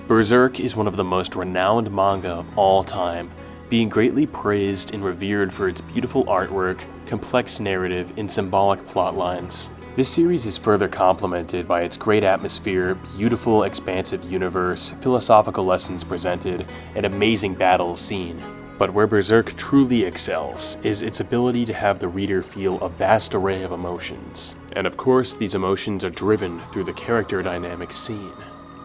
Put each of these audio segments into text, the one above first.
Berserk is one of the most renowned manga of all time, being greatly praised and revered for its beautiful artwork, complex narrative, and symbolic plotlines. This series is further complemented by its great atmosphere, beautiful, expansive universe, philosophical lessons presented, and amazing battles seen. But where Berserk truly excels is its ability to have the reader feel a vast array of emotions. And of course, these emotions are driven through the character dynamics seen.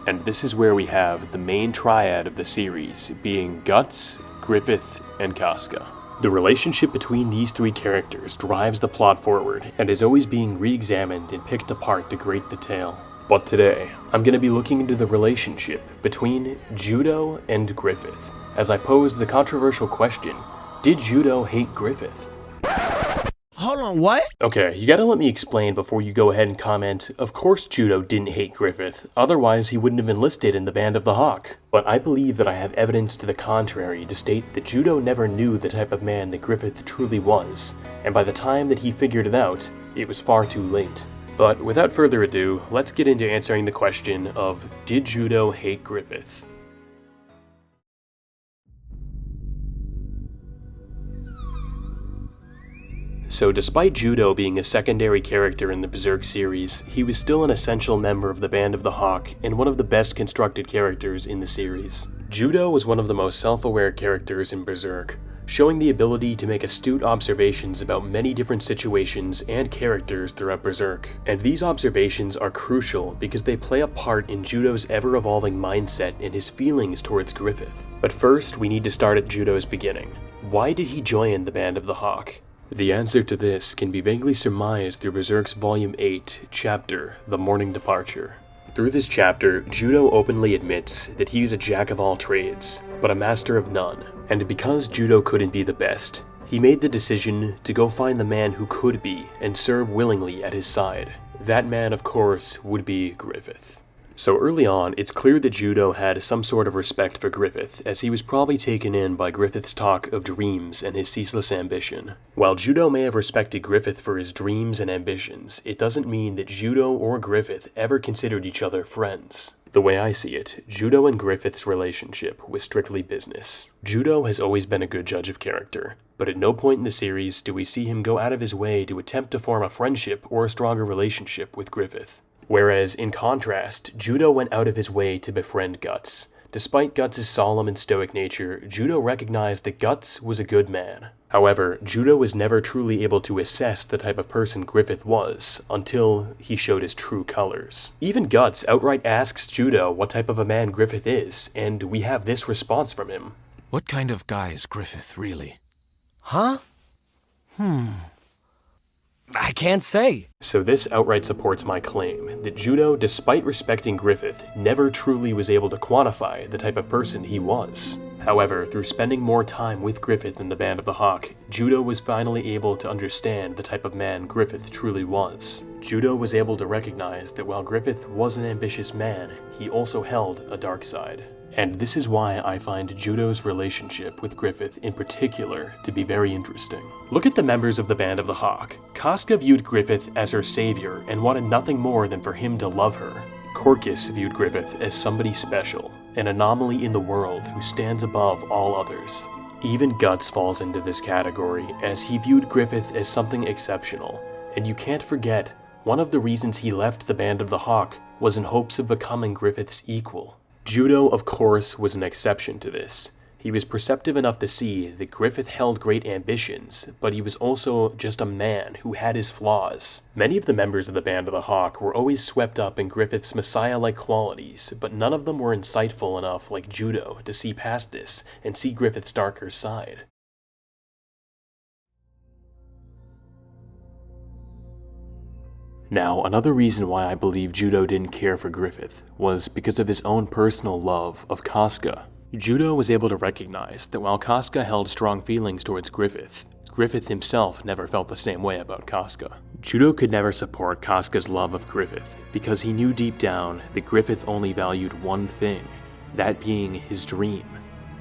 And this is where we have the main triad of the series, being Guts, Griffith, and Casca. The relationship between these three characters drives the plot forward, and is always being re-examined and picked apart to great detail. But today, I'm going to be looking into the relationship between Judeau and Griffith, as I pose the controversial question, did Judeau hate Griffith? Hold on, what? Okay, you gotta let me explain before you go ahead and comment. Of course Judeau didn't hate Griffith, otherwise he wouldn't have enlisted in the Band of the Hawk. But I believe that I have evidence to the contrary to state that Judeau never knew the type of man that Griffith truly was, and by the time that he figured it out, it was far too late. But without further ado, let's get into answering the question of, did Judeau hate Griffith? So despite Judeau being a secondary character in the Berserk series, he was still an essential member of the Band of the Hawk and one of the best constructed characters in the series. Judeau was one of the most self-aware characters in Berserk, showing the ability to make astute observations about many different situations and characters throughout Berserk. And these observations are crucial because they play a part in Judeau's ever-evolving mindset and his feelings towards Griffith. But first, we need to start at Judeau's beginning. Why did he join the Band of the Hawk? The answer to this can be vaguely surmised through Berserk's Volume 8, chapter, The Morning Departure. Through this chapter, Judeau openly admits that he is a jack of all trades, but a master of none. And because Judeau couldn't be the best, he made the decision to go find the man who could be and serve willingly at his side. That man, of course, would be Griffith. So early on, it's clear that Judeau had some sort of respect for Griffith, as he was probably taken in by Griffith's talk of dreams and his ceaseless ambition. While Judeau may have respected Griffith for his dreams and ambitions, it doesn't mean that Judeau or Griffith ever considered each other friends. The way I see it, Judeau and Griffith's relationship was strictly business. Judeau has always been a good judge of character, but at no point in the series do we see him go out of his way to attempt to form a friendship or a stronger relationship with Griffith. Whereas, in contrast, Judeau went out of his way to befriend Guts. Despite Guts' solemn and stoic nature, Judeau recognized that Guts was a good man. However, Judeau was never truly able to assess the type of person Griffith was, until he showed his true colors. Even Guts outright asks Judeau what type of a man Griffith is, and we have this response from him. What kind of guy is Griffith, really? Huh? I can't say. So this outright supports my claim that Judeau, despite respecting Griffith, never truly was able to quantify the type of person he was. However, through spending more time with Griffith in the Band of the Hawk, Judeau was finally able to understand the type of man Griffith truly was. Judeau was able to recognize that while Griffith was an ambitious man, he also held a dark side. And this is why I find Judeau's relationship with Griffith in particular to be very interesting. Look at the members of the Band of the Hawk. Casca viewed Griffith as her savior and wanted nothing more than for him to love her. Corcus viewed Griffith as somebody special, an anomaly in the world who stands above all others. Even Guts falls into this category, as he viewed Griffith as something exceptional. And you can't forget, one of the reasons he left the Band of the Hawk was in hopes of becoming Griffith's equal. Judeau, of course, was an exception to this. He was perceptive enough to see that Griffith held great ambitions, but he was also just a man who had his flaws. Many of the members of the Band of the Hawk were always swept up in Griffith's messiah-like qualities, but none of them were insightful enough like Judeau to see past this and see Griffith's darker side. Now, another reason why I believe Judeau didn't care for Griffith was because of his own personal love of Casca. Judeau was able to recognize that while Casca held strong feelings towards Griffith, Griffith himself never felt the same way about Casca. Judeau could never support Casca's love of Griffith because he knew deep down that Griffith only valued one thing, that being his dream.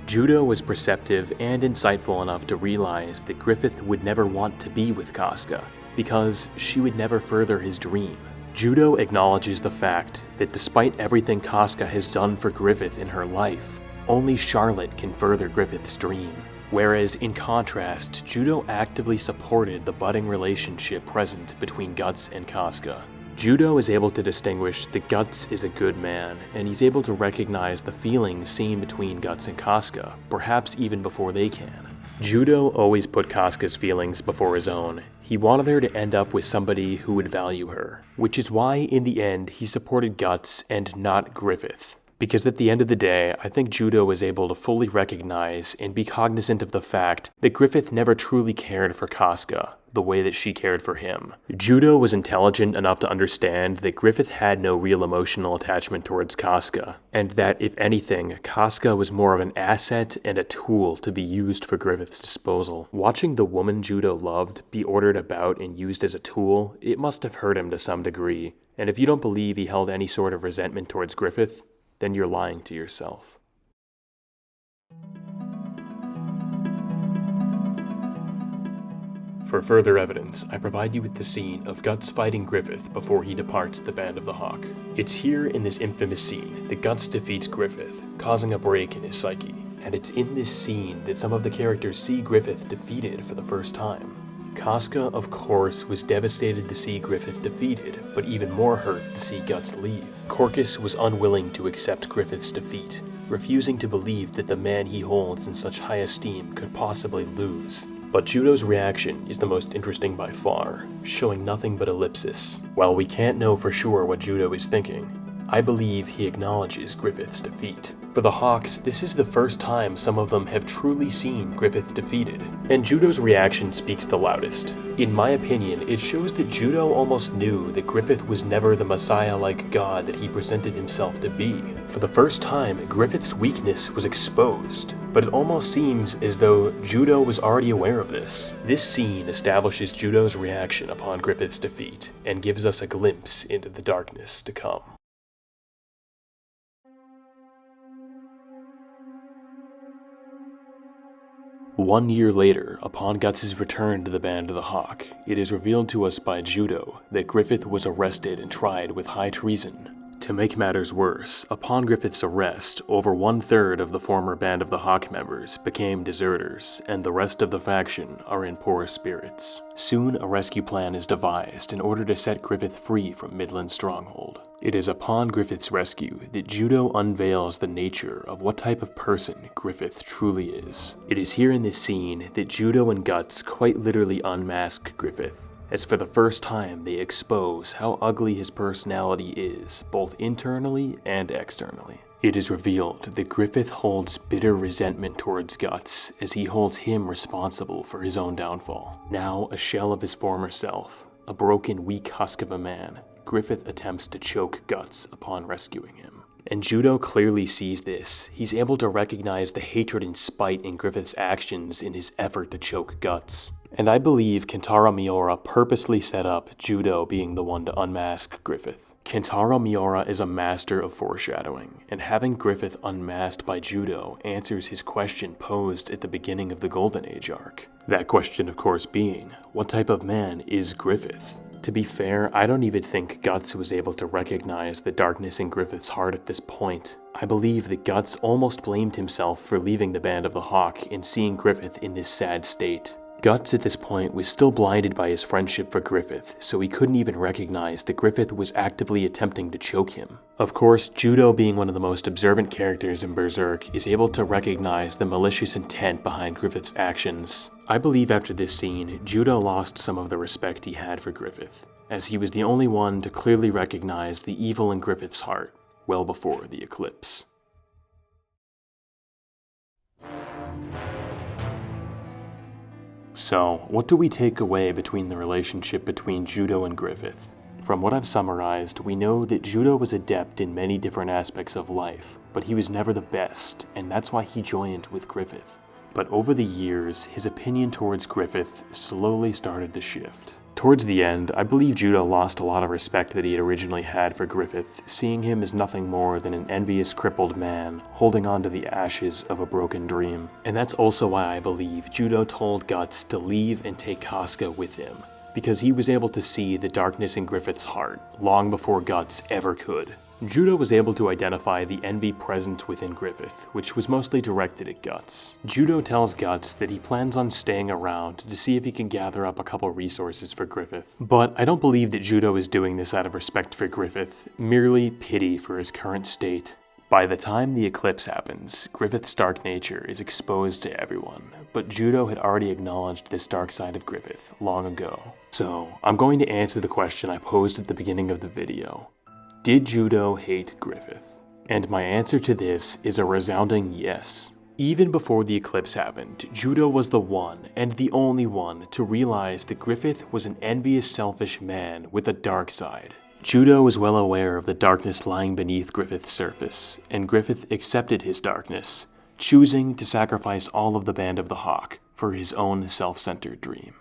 Judeau was perceptive and insightful enough to realize that Griffith would never want to be with Casca, because she would never further his dream. Judeau acknowledges the fact that despite everything Casca has done for Griffith in her life, only Charlotte can further Griffith's dream. Whereas in contrast, Judeau actively supported the budding relationship present between Guts and Casca. Judeau is able to distinguish that Guts is a good man, and he's able to recognize the feelings seen between Guts and Casca, perhaps even before they can. Judeau always put Casca's feelings before his own. He wanted her to end up with somebody who would value her, which is why in the end he supported Guts and not Griffith. Because at the end of the day, I think Judeau was able to fully recognize and be cognizant of the fact that Griffith never truly cared for Casca the way that she cared for him. Judeau was intelligent enough to understand that Griffith had no real emotional attachment towards Casca, and that if anything, Casca was more of an asset and a tool to be used for Griffith's disposal. Watching the woman Judeau loved be ordered about and used as a tool, it must have hurt him to some degree, and if you don't believe he held any sort of resentment towards Griffith, then you're lying to yourself. For further evidence, I provide you with the scene of Guts fighting Griffith before he departs the Band of the Hawk. It's here in this infamous scene that Guts defeats Griffith, causing a break in his psyche. And it's in this scene that some of the characters see Griffith defeated for the first time. Casca, of course, was devastated to see Griffith defeated, but even more hurt to see Guts leave. Corcus was unwilling to accept Griffith's defeat, refusing to believe that the man he holds in such high esteem could possibly lose. But Judeau's reaction is the most interesting by far, showing nothing but ellipsis. While we can't know for sure what Judeau is thinking, I believe he acknowledges Griffith's defeat. For the Hawks, this is the first time some of them have truly seen Griffith defeated, and Judeau's reaction speaks the loudest. In my opinion, it shows that Judeau almost knew that Griffith was never the Messiah-like god that he presented himself to be. For the first time, Griffith's weakness was exposed, but it almost seems as though Judeau was already aware of this. This scene establishes Judeau's reaction upon Griffith's defeat, and gives us a glimpse into the darkness to come. One year later, upon Guts' return to the Band of the Hawk, it is revealed to us by Judeau that Griffith was arrested and tried with high treason. To make matters worse, upon Griffith's arrest, over 1/3 of the former Band of the Hawk members became deserters, and the rest of the faction are in poor spirits. Soon, a rescue plan is devised in order to set Griffith free from Midland's stronghold. It is upon Griffith's rescue that Judeau unveils the nature of what type of person Griffith truly is. It is here in this scene that Judeau and Guts quite literally unmask Griffith, as for the first time they expose how ugly his personality is, both internally and externally. It is revealed that Griffith holds bitter resentment towards Guts, as he holds him responsible for his own downfall. Now a shell of his former self, a broken, weak husk of a man, Griffith attempts to choke Guts upon rescuing him. And Judeau clearly sees this. He's able to recognize the hatred and spite in Griffith's actions in his effort to choke Guts. And I believe Kentaro Miura purposely set up Judeau being the one to unmask Griffith. Kentaro Miura is a master of foreshadowing, and having Griffith unmasked by Judeau answers his question posed at the beginning of the Golden Age arc. That question, of course, being, what type of man is Griffith? To be fair, I don't even think Guts was able to recognize the darkness in Griffith's heart at this point. I believe that Guts almost blamed himself for leaving the Band of the Hawk and seeing Griffith in this sad state. Guts at this point was still blinded by his friendship for Griffith, so he couldn't even recognize that Griffith was actively attempting to choke him. Of course, Judeau, being one of the most observant characters in Berserk, is able to recognize the malicious intent behind Griffith's actions. I believe after this scene, Judeau lost some of the respect he had for Griffith, as he was the only one to clearly recognize the evil in Griffith's heart, well before the eclipse. So, what do we take away between the relationship between Judeau and Griffith? From what I've summarized, we know that Judeau was adept in many different aspects of life, but he was never the best, and that's why he joined with Griffith. But over the years, his opinion towards Griffith slowly started to shift. Towards the end, I believe Judeau lost a lot of respect that he had originally had for Griffith, seeing him as nothing more than an envious, crippled man, holding on to the ashes of a broken dream. And that's also why I believe Judeau told Guts to leave and take Casca with him, because he was able to see the darkness in Griffith's heart long before Guts ever could. Judeau was able to identify the envy present within Griffith, which was mostly directed at Guts. Judeau tells Guts that he plans on staying around to see if he can gather up a couple resources for Griffith. But I don't believe that Judeau is doing this out of respect for Griffith, merely pity for his current state. By the time the eclipse happens, Griffith's dark nature is exposed to everyone, but Judeau had already acknowledged this dark side of Griffith long ago. So, I'm going to answer the question I posed at the beginning of the video. Did Judeau hate Griffith? And my answer to this is a resounding yes. Even before the eclipse happened, Judeau was the one, and the only one, to realize that Griffith was an envious, selfish man with a dark side. Judeau was well aware of the darkness lying beneath Griffith's surface, and Griffith accepted his darkness, choosing to sacrifice all of the Band of the Hawk for his own self-centered dream.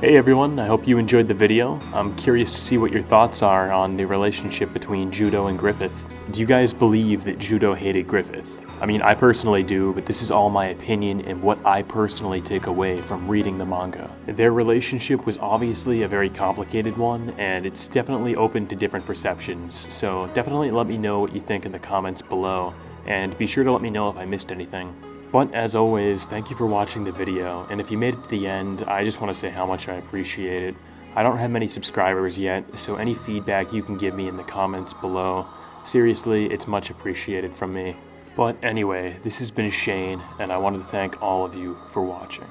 Hey everyone, I hope you enjoyed the video. I'm curious to see what your thoughts are on the relationship between Judeau and Griffith. Do you guys believe that Judeau hated Griffith? I mean, I personally do, but this is all my opinion and what I personally take away from reading the manga. Their relationship was obviously a very complicated one, and it's definitely open to different perceptions, so definitely let me know what you think in the comments below, and be sure to let me know if I missed anything. But as always, thank you for watching the video, and if you made it to the end, I just want to say how much I appreciate it. I don't have many subscribers yet, so any feedback you can give me in the comments below, seriously, it's much appreciated from me. But anyway, this has been Shane, and I wanted to thank all of you for watching.